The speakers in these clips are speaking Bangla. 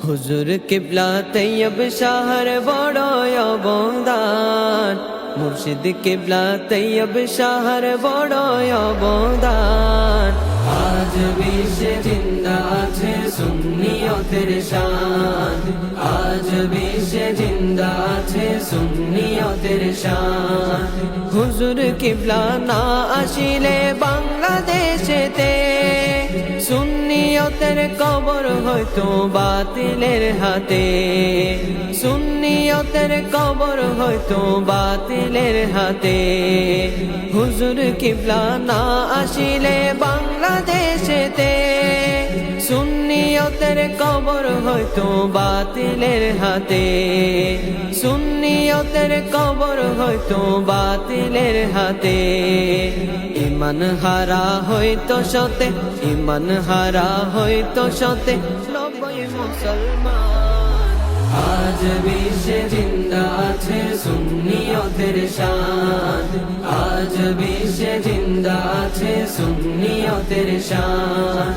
হুজুর কিবলা তৈয়ব শাহর বড় অবদান, মুর্শিদ কিবলা তৈয়ব শাহর বড় অবদান। আজ বিশ্বে জিন্দা আছে সুন্নিয়তের শান, আজ বিশ্বে জিন্দা আছে সুন্নিয়তের শান। হুজুর কিবলা না আসিলে বাংলাদেশেতে সুন্নিয়তের কবর হয়তো বাতিলের হাতে, সুন্নিয়তের কবর হয়তো বাতিলের হাতে। হুজুর কিবলা না আসিলে বাংলাদেশেতে সুন্নিয়তের কবর হয়তো বাতিলের হাতে, সুন্নিয়তের কবর হয়তো বাতিলের হাতে। ইমান হারা হয়তো সতে, ইমান হারা হয়তো সতে 90 মুসলমান। আজ বিশ্বে জিন্দা আছে সুন্নিয়তের শান, আজ বিশ্বে জিন্দা আছে সুন্নিয়তের শান।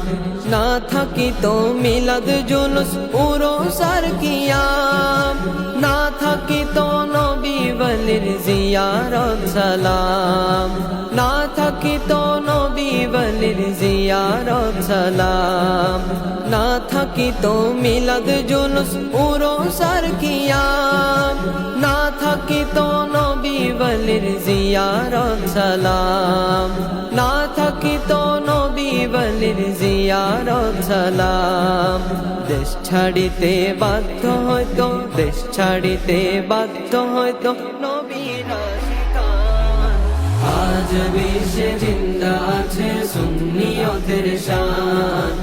না থাকিত মিলাদ জুলুস উরুস আর কিয়াম, না থাকিত নবী ওয়ালির জিয়ারত সালাম, না থাকিত নবী ওয়ালির জিয়ারত সালাম। না থাকিত মিলাদ জুলুস উরুস আর কিয়াম, না থাকিত নবী ওয়ালির জিয়ারত সালাম, না থাকিত নবী ওয়ালির জিয়ারত সালাম। দেশ ছাড়িতে বাধ্য হয়তো, দেশ ছাড়িতে বাধ্য হয়তো নবীর আশিকান। আজ বিশ্বে জিন্দা আছে সুন্নিয়তের শান,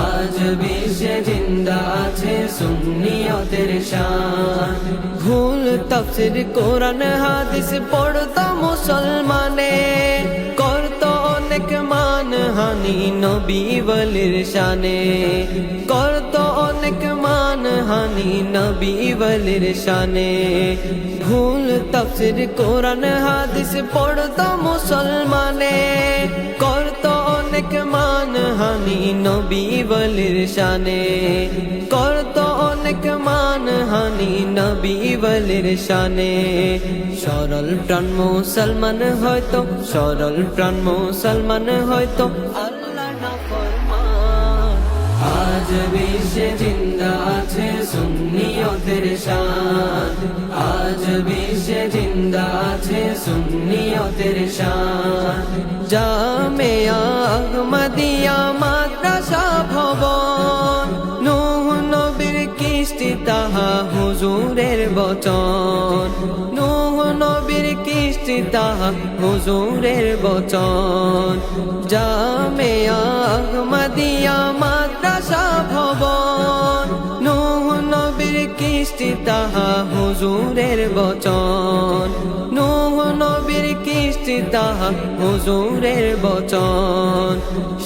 আজ বিশ্বে জিন্দা আছে সুন্নিয়তের শান। ভুল তাফসীর কোরআন হাদিস পড়তো মুসলমানে, করতো অনেক মানহানি নবী ওয়ালির শানে, করতো অনেক মানহানি নবী ওয়ালির শানে। ভুল তাফসীর কোরআন হাদিস পড়তো মুসলমানে, করতো অনেক মানহানি নবী ওয়ালির শানে, করতো অনেক মানহানি নবী ওয়ালির শানে। সরল প্রাণ মুসলমান হয়তো, সরল প্রাণ মুসলমান হয়তো আল্লাহ নাফরমান। আজ বিশ্বে জিন্দা আছে সুন্নিয়তের শান, আজ বিশ্বে জিন্দা আছে সুন্নিয়তের শান। জামিয়া আহমদিয়া মাদ্রাসা ভবন, নূহ নবীর কৃষ্টি তাহা হুজুরের বচন, নূহ নবীর কৃষ্টি তাহা হুজুরের বচন। জামিয়া আহমদিয়া মাদ্রাসা ভবন, নূহ নবীর কৃষ্টি তাহা হুজুরের বচন, নূহ নবীর কৃষ্টি তাহা হুজুরের বচন।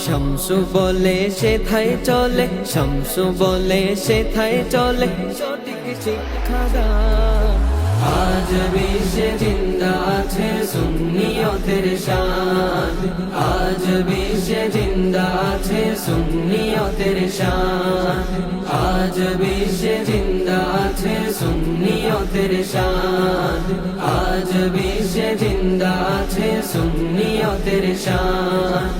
শামসু বলে সেথায় চলে, শামসু বলে সেথায় চলে সঠিক শিক্ষা দান। আজ বিশ্বে জিন্দা আছে সুন্নিয়তের শান, আজ বিশ্বে জিন্দা আছে সুন্নিয়তের শান, আজ বিশ্বে জিন্দা আছে সুন্নিয়তের শান, আজ বিশ্বে জিন্দা আছে সুন্নিয়তের শান।